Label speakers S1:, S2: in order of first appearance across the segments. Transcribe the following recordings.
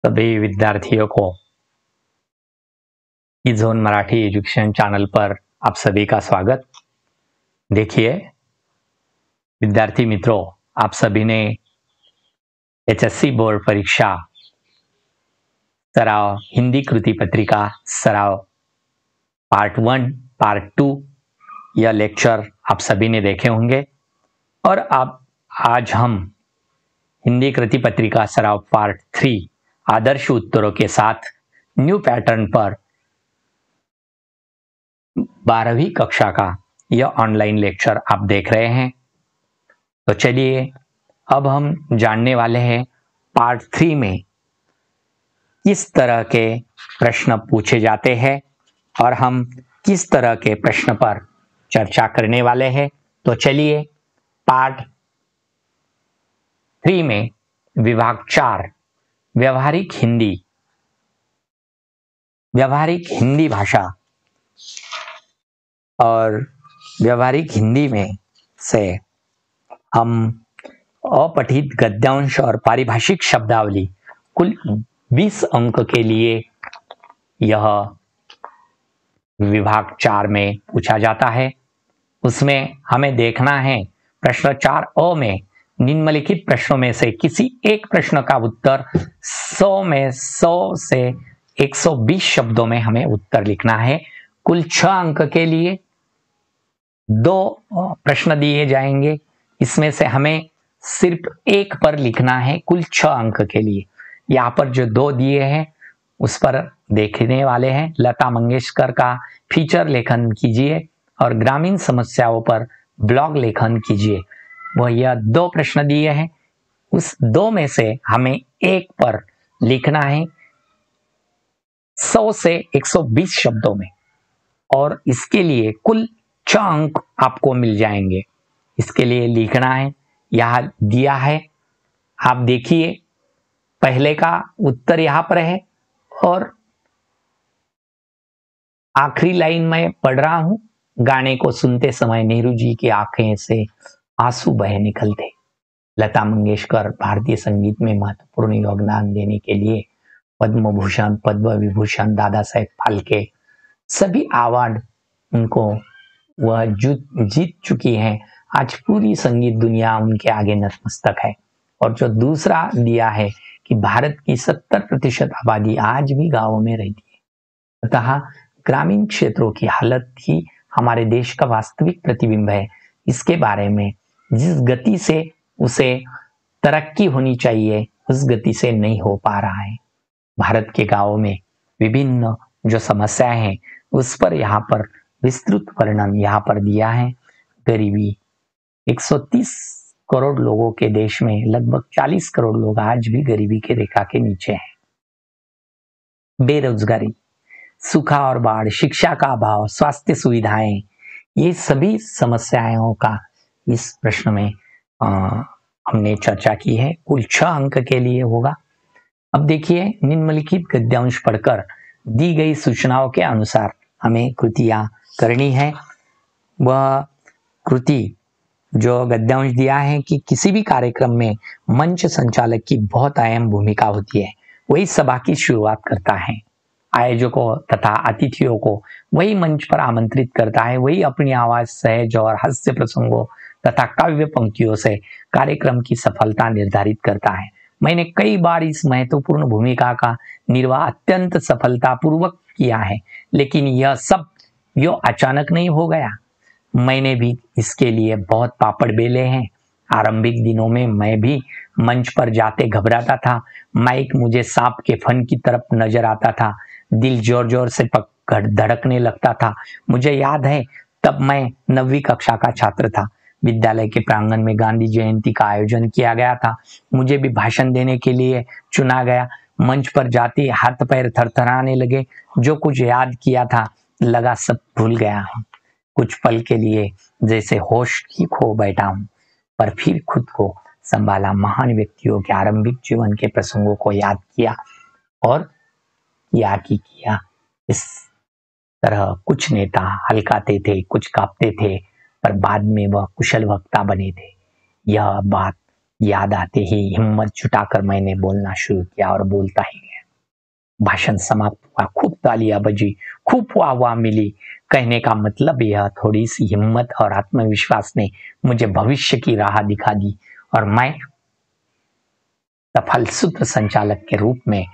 S1: सभी विद्यार्थियों को ईज़ोन मराठी एजुकेशन चैनल पर आप सभी का स्वागत। देखिए विद्यार्थी मित्रों, आप सभी ने एचएससी बोर्ड परीक्षा सराव हिंदी कृति पत्रिका सराव पार्ट 1 पार्ट 2 यह लेक्चर आप सभी ने देखे होंगे और अब आज हम हिंदी कृति पत्रिका सराव पार्ट 3 आदर्श उत्तरों के साथ न्यू पैटर्न पर 12वीं कक्षा का यह ऑनलाइन लेक्चर आप देख रहे हैं। तो चलिए अब हम जानने वाले हैं पार्ट 3 में किस तरह के प्रश्न पूछे जाते हैं और हम किस तरह के प्रश्न पर चर्चा करने वाले हैं। तो चलिए पार्ट 3 में विभाग 4 व्यवहारिक हिंदी भाषा और व्यवहारिक हिंदी में से हम अपठित गद्यांश और पारिभाषिक शब्दावली कुल 20 अंक के लिए यह विभाग 4 में पूछा जाता है। उसमें हमें देखना है प्रश्न 4 में निम्नलिखित प्रश्नों में से किसी एक प्रश्न का उत्तर 100 से 120 शब्दों में हमें उत्तर लिखना है। कुल 6 अंक के लिए 2 प्रश्न दिए जाएंगे, इसमें से हमें सिर्फ एक पर लिखना है कुल 6 अंक के लिए। यहाँ पर जो 2 दिए हैं उस पर देखने वाले हैं। लता मंगेशकर का फीचर लेखन कीजिए और ग्रामीण समस्याओं पर ब्लॉग लेखन कीजिए। वह यह 2 प्रश्न दिए हैं, उस 2 में से हमें एक पर लिखना है 100 से 120 शब्दों में और इसके लिए कुल 6 अंक आपको मिल जाएंगे। इसके लिए लिखना है, यहां दिया है, आप देखिए पहले का उत्तर यहां पर है और आखिरी लाइन में पढ़ रहा हूं। गाने को सुनते समय नेहरू जी की आंखें से आंसू बह निकलते। लता मंगेशकर भारतीय संगीत में महत्वपूर्ण योगदान देने के लिए पद्म भूषण, पद्म विभूषण, दादा साहेब फाल्के सभी अवार्ड उनको वह जीत चुकी हैं। आज पूरी संगीत दुनिया उनके आगे नतमस्तक है। और जो दूसरा दिया है कि भारत की 70% आबादी आज भी गांवों में रहती है, अतः ग्रामीण क्षेत्रों की हालत ही हमारे देश का वास्तविक प्रतिबिंब है। इसके बारे में जिस गति से उसे तरक्की होनी चाहिए उस गति से नहीं हो पा रहा है। भारत के गांवों में विभिन्न जो समस्याएं हैं उस पर यहाँ पर विस्तृत वर्णन यहाँ पर दिया है। गरीबी, 130 करोड़ लोगों के देश में लगभग 40 करोड़ लोग आज भी गरीबी के रेखा के नीचे हैं। बेरोजगारी, सूखा और बाढ़, शिक्षा का अभाव, स्वास्थ्य सुविधाएं, ये सभी समस्याओं का इस प्रश्न में हमने चर्चा की है। कुल 6 अंक के लिए होगा। अब देखिए निम्नलिखित गद्यांश पढ़कर दी गई सूचनाओं के अनुसार हमें कृतियां करनी है। वह कृति जो गद्यांश दिया है कि किसी भी कार्यक्रम में मंच संचालक की बहुत अहम भूमिका होती है। वही सभा की शुरुआत करता है, आयोजकों तथा अतिथियों को वही मंच पर आमंत्रित करता है, वही अपनी आवाज, सहज और हास्य प्रसंगों तथा काव्य पंक्तियों से कार्यक्रम की सफलता निर्धारित करता है। मैंने कई बार इस महत्वपूर्ण भूमिका का निर्वाह अत्यंत सफलतापूर्वक किया है, लेकिन यह सब यो अचानक नहीं हो गया। मैंने भी इसके लिए बहुत पापड़ बेले हैं। आरंभिक दिनों में मैं भी मंच पर जाते घबराता था। माइक मुझे सांप के फन की तरफ नजर आता था। दिल जोर जोर से धड़कने लगता था। मुझे याद है तब मैं 9वीं कक्षा का छात्र था। विद्यालय के प्रांगण में गांधी जयंती का आयोजन किया गया था। मुझे भी भाषण देने के लिए चुना गया। मंच पर जाते हाथ पैर थरथराने लगे। जो कुछ याद किया था लगा सब भूल गया हूँ। कुछ पल के लिए जैसे होश ही खो बैठा हूँ, पर फिर खुद को संभाला। महान व्यक्तियों के आरंभिक जीवन के प्रसंगों को याद किया और किया। इस तरह कुछ नेता हल्काते थे, कुछ कांपते थे, पर बाद में वह कुशल वक्ता बने थे। यह बात याद आते ही हिम्मत जुटाकर मैंने बोलना शुरू किया और बोलता ही गया। भाषण समाप्त हुआ, खूब तालियां बजी, खूब वाह मिली। कहने का मतलब यह, थोड़ी सी हिम्मत और आत्मविश्वास ने मुझे भविष्य की राह दिखा दी और मैं सफल सूत्र संचालक के रूप में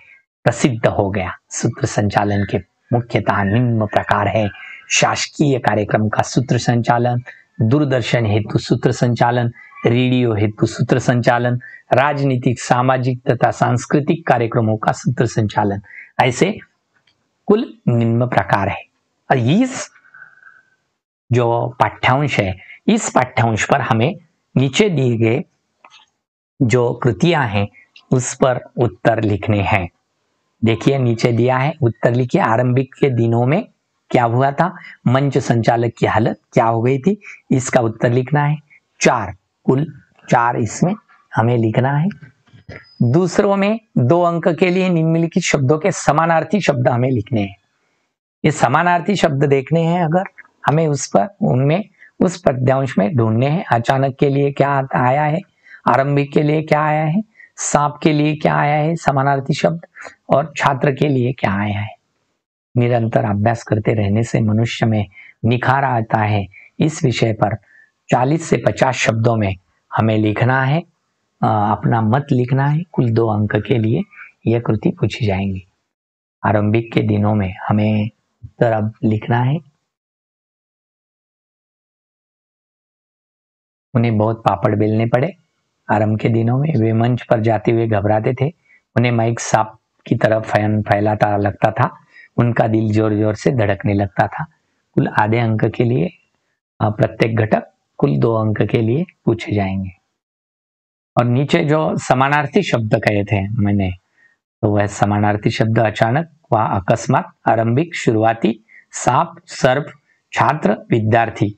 S1: प्रसिद्ध हो गया। सूत्र संचालन के मुख्यतः निम्न प्रकार है: शासकीय कार्यक्रम का सूत्र संचालन, दूरदर्शन हेतु सूत्र संचालन, रेडियो हेतु सूत्र संचालन, राजनीतिक, सामाजिक तथा सांस्कृतिक कार्यक्रमों का सूत्र संचालन। ऐसे कुल निम्न प्रकार है। और इस जो पाठ्यांश है, इस पाठ्यांश पर हमें नीचे दिए गए जो कृतियां हैं उस पर उत्तर लिखने हैं। देखिए नीचे दिया है, उत्तर लिखिए। आरंभिक के दिनों में क्या हुआ था, मंच संचालक की हालत क्या हो गई थी, इसका उत्तर लिखना है। कुल 4 इसमें हमें लिखना है। दूसरों में 2 अंक के लिए निम्नलिखित शब्दों के समानार्थी शब्द हमें लिखने हैं। ये समानार्थी शब्द देखने हैं, अगर हमें उनमें उस पद्यांश में ढूंढने हैं। अचानक के लिए क्या आया है, आरंभिक के लिए क्या आया है, सांप के लिए क्या आया है समानार्थी शब्द, और छात्र के लिए क्या आया है। निरंतर अभ्यास करते रहने से मनुष्य में निखार आता है। इस विषय पर 40 से 50 शब्दों में हमें लिखना है, अपना मत लिखना है। कुल 2 अंक के लिए यह कृति पूछी जाएंगी। आरंभिक के दिनों में हमें उत्तर अब लिखना है। उन्हें बहुत पापड़ बेलने पड़े। आरंभ के दिनों में वे मंच पर जाते हुए घबराते थे। उन्हें माइक सांप की तरफ फैलाता लगता था। उनका दिल जोर जोर से धड़कने लगता था। कुल आधे अंक के लिए प्रत्येक घटक कुल 2 अंक के लिए पूछे जाएंगे। और नीचे जो समानार्थी शब्द कहे थे मैंने, तो वह समानार्थी शब्द अचानक व अकस्मात, आरंभिक, शुरुआती, सांप, सर्प, छात्र, विद्यार्थी।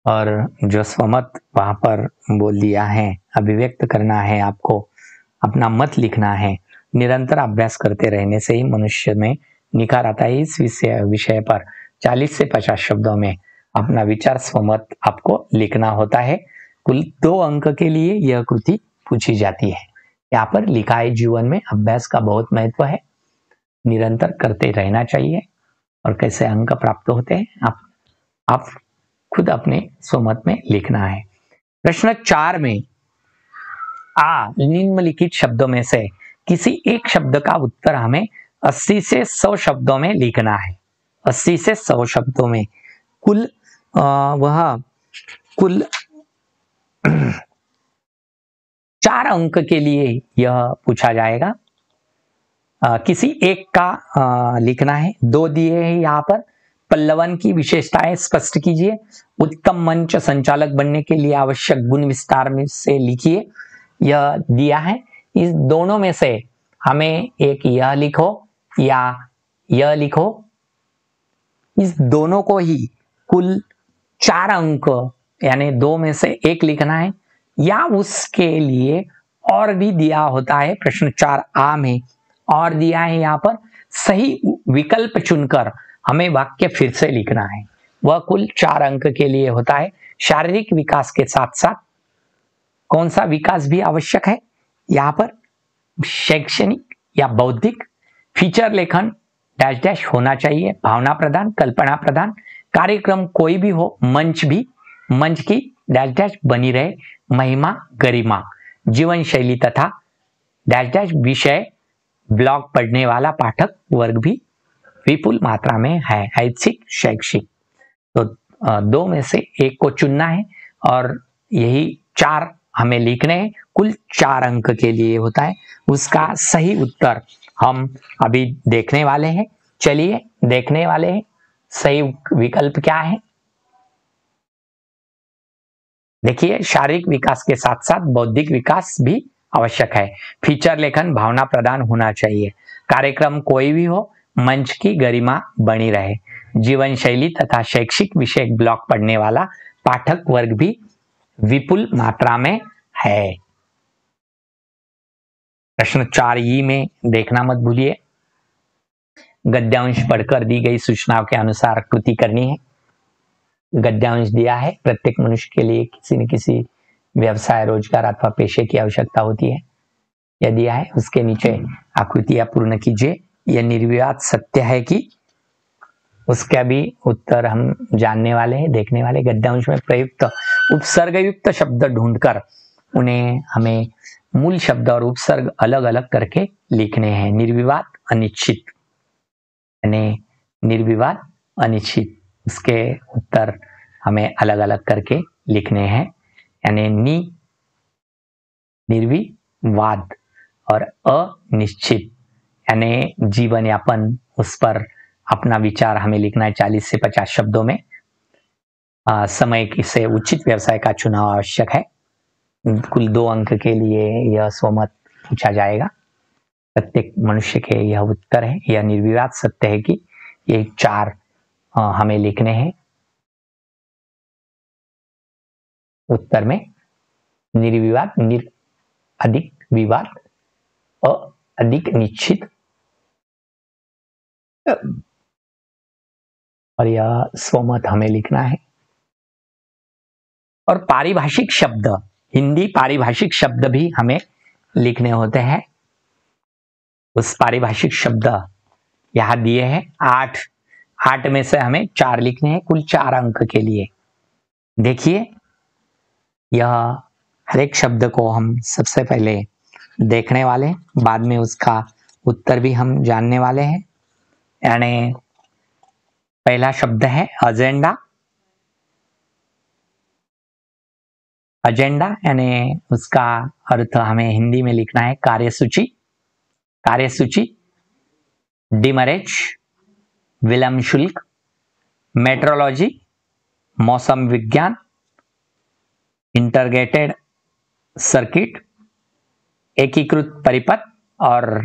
S1: और जो स्वमत वहां पर बोल दिया है, अभिव्यक्त करना है, आपको अपना मत लिखना है। निरंतर अभ्यास करते रहने से ही मनुष्य में निखार आता है। इस विषय पर 40 से 50 शब्दों में अपना विचार, स्वमत आपको लिखना होता है। कुल 2 अंक के लिए यह कृति पूछी जाती है। यहाँ पर लिखा है, जीवन में अभ्यास का बहुत महत्व है, निरंतर करते रहना चाहिए। और कैसे अंक प्राप्त होते हैं आप खुद अपने स्वमत में लिखना है। प्रश्न 4 में निम्नलिखित शब्दों में से किसी एक शब्द का उत्तर हमें 80 से 100 शब्दों में लिखना है। 80 से 100 शब्दों में कुल कुल 4 अंक के लिए यह पूछा जाएगा। किसी एक का लिखना है। 2 दिए हैं यहाँ पर। पल्लवन की विशेषताएं स्पष्ट कीजिए। उत्तम मंच संचालक बनने के लिए आवश्यक गुण विस्तार में से लिखिए। यह दिया है। इस दोनों में से हमें एक यह लिखो या यह लिखो। इस दोनों को ही कुल 4 अंक यानी 2 में से एक लिखना है, या उसके लिए और भी दिया होता है। प्रश्न 4A में और दिया है यहाँ पर, सही विकल्प चुनकर हमें वाक्य फिर से लिखना है। वह कुल 4 अंक के लिए होता है। शारीरिक विकास के साथ साथ कौन सा विकास भी आवश्यक है यहाँ पर, शैक्षणिक या बौद्धिक। फीचर लेखन डैश डैश होना चाहिए। भावना प्रदान, कल्पना प्रदान, कार्यक्रम कोई भी हो, मंच भी, मंच की डैश डैश बनी रहे, महिमा, गरिमा, जीवन शैली तथा डैश डैश विषय, ब्लॉग पढ़ने वाला पाठक वर्ग भी विपुल मात्रा में है। ऐच्छिक, शैक्षिक। तो 2 में से एक को चुनना है और यही 4 हमें लिखने हैं। कुल 4 अंक के लिए होता है। उसका सही उत्तर हम अभी देखने वाले हैं। चलिए देखने वाले हैं सही विकल्प क्या है। देखिए, शारीरिक विकास के साथ साथ बौद्धिक विकास भी आवश्यक है। फीचर लेखन, भावना प्रदान होना चाहिए। कार्यक्रम कोई भी हो, मंच की गरिमा बनी रहे, जीवन शैली तथा शैक्षिक विषय ब्लॉग पढ़ने वाला पाठक वर्ग भी विपुल मात्रा में है। प्रश्न 4E में देखना मत भूलिए। गद्यांश पढ़कर दी गई सूचनाओं के अनुसार कृति करनी है। गद्यांश दिया है। प्रत्येक मनुष्य के लिए किसी न किसी व्यवसाय, रोजगार अथवा पेशे की आवश्यकता होती है। यह दिया है, उसके नीचे आकृतियां पूर्ण कीजिए। यह निर्विवाद सत्य है कि, उसका भी उत्तर हम जानने वाले हैं, देखने वाले। गद्यांश में प्रयुक्त उपसर्गयुक्त शब्द ढूंढकर उन्हें हमें मूल शब्द और उपसर्ग अलग अलग करके लिखने हैं। निर्विवाद अनिश्चित, यानी निर्विवाद अनिश्चित, उसके उत्तर हमें अलग अलग करके लिखने हैं। यानी निर्विवाद और अनिश्चित, यानी जीवन यापन, उस पर अपना विचार हमें लिखना है 40 से 50 शब्दों में। समय से उचित व्यवसाय का चुनाव आवश्यक है। कुल 2 अंक के लिए यह स्वमत पूछा जाएगा। प्रत्येक मनुष्य के यह उत्तर है। यह निर्विवाद सत्य है कि ये 4 हमें लिखने हैं उत्तर में। निर्विवाद, अधिक विवाद, अधिक निश्चित, और यह स्वमत हमें लिखना है। और पारिभाषिक शब्द, हिंदी पारिभाषिक शब्द भी हमें लिखने होते हैं। उस पारिभाषिक शब्द यहां दिए हैं 8 में से हमें 4 लिखने हैं, कुल 4 अंक के लिए। देखिए, यह हर एक शब्द को हम सबसे पहले देखने वाले, बाद में उसका उत्तर भी हम जानने वाले हैं। यानी पहला शब्द है एजेंडा। एजेंडा यानी उसका अर्थ हमें हिंदी में लिखना है कार्यसूची। कार्यसूची, डिमरेज, विलंब शुल्क, मेट्रोलॉजी, मौसम विज्ञान, इंटरग्रेटेड सर्किट, एकीकृत परिपथ, और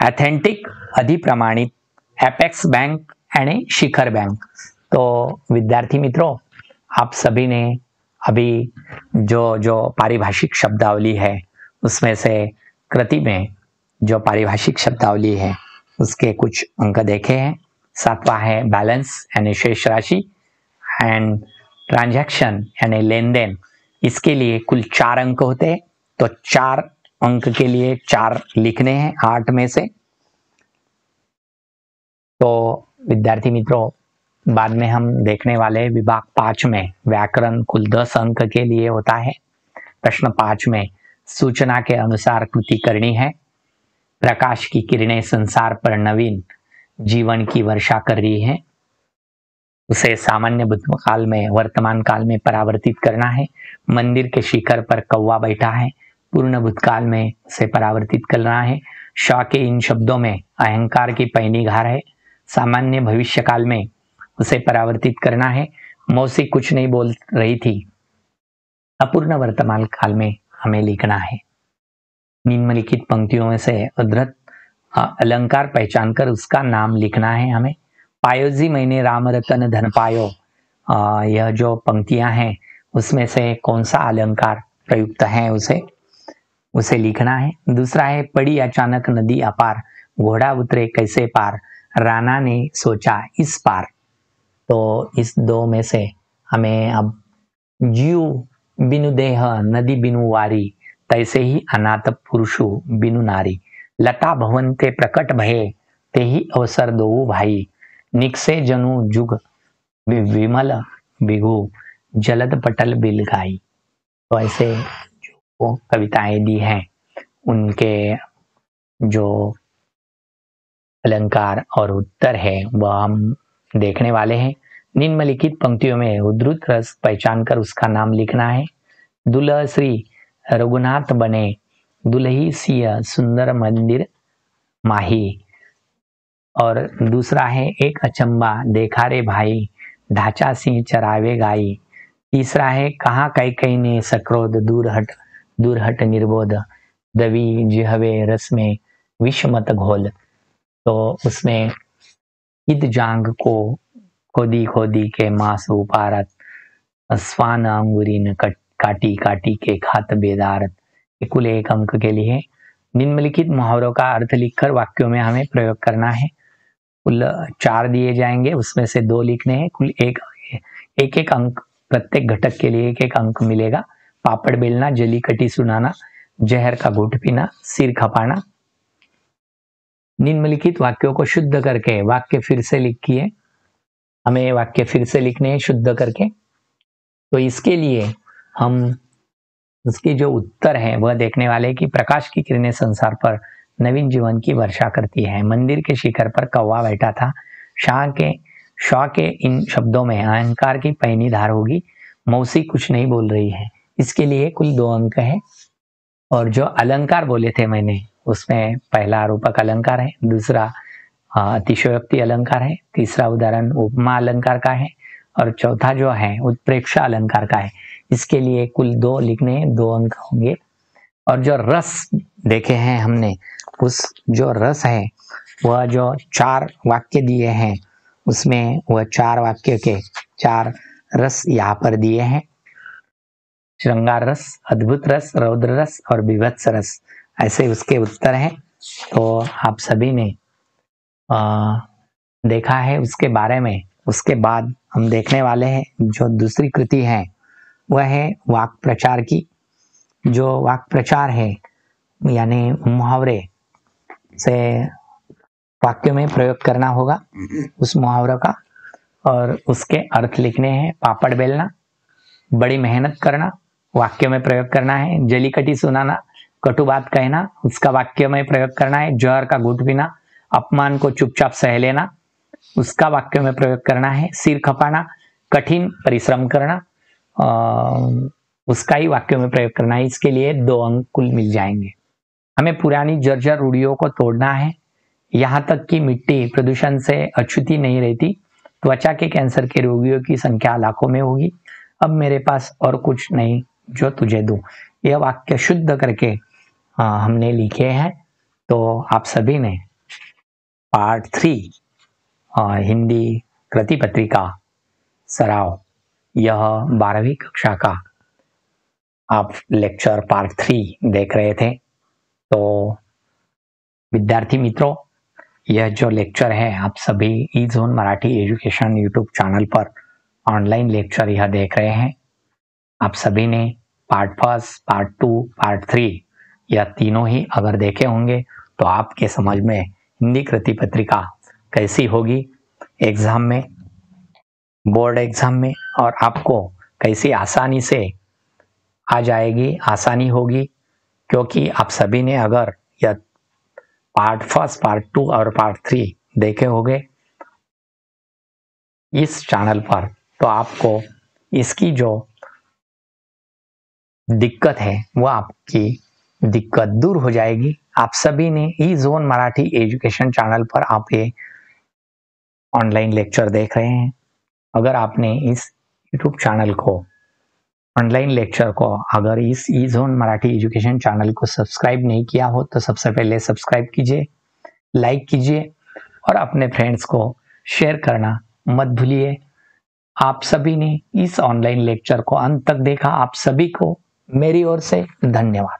S1: ऑथेंटिक अधिप्रमाणित, एपेक्स बैंक यानी शिखर बैंक। तो विद्यार्थी मित्रों, आप सभी ने अभी जो पारिभाषिक शब्दावली है उसमें से कृति में जो पारिभाषिक शब्दावली है उसके कुछ अंक देखे हैं। 7वां है बैलेंस यानी शेष राशि, एंड ट्रांजैक्शन यानी लेन देन। इसके लिए कुल 4 अंक होते हैं, तो 4 अंक के लिए 4 लिखने हैं 8 में से। तो विद्यार्थी मित्रों, बाद में हम देखने वाले विभाग 5 में व्याकरण कुल 10 अंक के लिए होता है। प्रश्न 5 में सूचना के अनुसार कृति करनी है। प्रकाश की किरणें संसार पर नवीन जीवन की वर्षा कर रही है, उसे सामान्य भूतकाल में वर्तमान काल में परावर्तित करना है। मंदिर के शिखर पर कौवा बैठा है, पूर्ण भूतकाल में उसे परावर्तित करना है। श के इन शब्दों में अहंकार की पैनी घार है, सामान्य भविष्य काल में उसे परावर्तित करना है। मौसी कुछ नहीं बोल रही थी, अपूर्ण वर्तमान काल में हमें लिखना है। निम्नलिखित पंक्तियों में से उद्धृत अलंकार पहचान कर उसका नाम लिखना है हमें। पायो जी मैंने राम रतन धन पायो, यह जो पंक्तियां हैं उसमें से कौन सा अलंकार प्रयुक्त है उसे लिखना है। दूसरा है पड़ी अचानक नदी अपार, घोड़ा उतरे कैसे पार, राणा ने सोचा इस पार। तो इस 2 में से हमें अब जीव बिनु देह नदी बिनु वारी, तैसे ही अनाथ पुरुषु बिनु नारी, लता भवन ते प्रकट भये ते ही अवसर दो भाई, निकसे जनु जुग विमल बिगु, जलद पटल बिल गाई। तो ऐसे जो कविताएं दी हैं उनके जो अलंकार और उत्तर है वह हम देखने वाले हैं। निम्नलिखित पंक्तियों में उद्धृत रस पहचान कर उसका नाम लिखना है। दुल्हा श्री रघुनाथ बने, दुल्ही सिया सुंदर मंदिर माही। और दूसरा है एक अचंबा देखा रे भाई, ढांचा सिंह चरावे गाई। तीसरा है कहा कैकई ने सक्रोध, दूर हट निर्बोध, दवी जिहवे रस में विष मत घोल। तो उसमें ईद जांग को खोदी खोदी के मांस उपारत, स्वान अंगुरीन काटी काटी के खात बेदारत। कुल 1 अंक के लिए निम्नलिखित मुहावरों का अर्थ लिखकर वाक्यों में हमें प्रयोग करना है। कुल 4 दिए जाएंगे, उसमें से 2 लिखने हैं। कुल एक अंक, प्रत्येक घटक के लिए 1 अंक मिलेगा। पापड़ बेलना, जली कटी सुनाना, जहर का घूंट पीना, सिर खपाना। निम्नलिखित वाक्यों को शुद्ध करके वाक्य फिर से लिखिए। हमें वाक्य फिर से लिखने हैं शुद्ध करके। तो इसके लिए हम उसकी जो उत्तर है वह देखने वाले कि प्रकाश की किरणें संसार पर नवीन जीवन की वर्षा करती है। मंदिर के शिखर पर कौवा बैठा था। शाह के इन शब्दों में अहंकार की पहनी धार होगी। मौसी कुछ नहीं बोल रही है। इसके लिए कुल 2 अंक है। और जो अलंकार बोले थे मैंने, उसमें पहला रूपक अलंकार है, दूसरा अतिशयोक्ति अलंकार है, तीसरा उदाहरण उपमा अलंकार का है, और चौथा जो है उत्प्रेक्षा अलंकार का है। इसके लिए कुल 2 लिखने, 2 अंक होंगे। और जो रस देखे हैं हमने, उस जो रस है वह जो 4 वाक्य दिए हैं उसमें वह 4 वाक्य के 4 रस यहाँ पर दिए हैं। श्रृंगार रस, अद्भुत रस, रौद्र रस और विभत्स रस, ऐसे उसके उत्तर हैं। तो आप सभी ने देखा है उसके बारे में। उसके बाद हम देखने वाले हैं जो दूसरी कृति है वह है वाक् प्रचार की। जो वाक् प्रचार है यानी मुहावरे से वाक्य में प्रयोग करना होगा उस मुहावरे का, और उसके अर्थ लिखने हैं। पापड़ बेलना, बड़ी मेहनत करना, वाक्य में प्रयोग करना है। जलीकटी सुनाना, कटु बात कहना, उसका वाक्य में प्रयोग करना है। जहर का घूंट पीना, अपमान को चुपचाप सह लेना, उसका वाक्य में प्रयोग करना है। सिर खपाना, कठिन परिश्रम करना, उसका ही वाक्य में प्रयोग करना है। इसके लिए 2 अंक कुल मिल जाएंगे। हमें पुरानी जर्जर रूढ़ियों को तोड़ना है। यहाँ तक कि मिट्टी प्रदूषण से अछूती नहीं रहती। त्वचा के कैंसर के रोगियों की संख्या लाखों में होगी। अब मेरे पास और कुछ नहीं जो तुझे दूं। यह वाक्य शुद्ध करके हमने लिखे हैं। तो आप सभी ने पार्ट 3 हिंदी कृति पत्रिका सराव, यह 12वीं कक्षा का आप लेक्चर पार्ट 3 देख रहे थे। तो विद्यार्थी मित्रों, यह जो लेक्चर है आप सभी E zone Marathi education YouTube channel पर ऑनलाइन लेक्चर यह देख रहे हैं। आप सभी ने पार्ट 1, पार्ट 2, पार्ट 3 यह तीनों ही अगर देखे होंगे तो आपके समझ में हिंदी कृति पत्रिका कैसी होगी एग्जाम में, बोर्ड एग्जाम में, और आपको कैसी आसानी से आ जाएगी, आसानी होगी। क्योंकि आप सभी ने अगर यह पार्ट 1, पार्ट 2 और पार्ट 3 देखे होंगे इस चैनल पर, तो आपको इसकी जो दिक्कत है वो आपकी दिक्कत दूर हो जाएगी। आप सभी ने ई जोन मराठी एजुकेशन चैनल पर आप ये ऑनलाइन लेक्चर देख रहे हैं। अगर आपने इस यूट्यूब चैनल को, ऑनलाइन लेक्चर को, अगर इस ई जोन मराठी एजुकेशन चैनल को सब्सक्राइब नहीं किया हो तो सबसे पहले सब्सक्राइब कीजिए, लाइक कीजिए और अपने फ्रेंड्स को शेयर करना मत भूलिए। आप सभी ने इस ऑनलाइन लेक्चर को अंत तक देखा, आप सभी को मेरी ओर से धन्यवाद।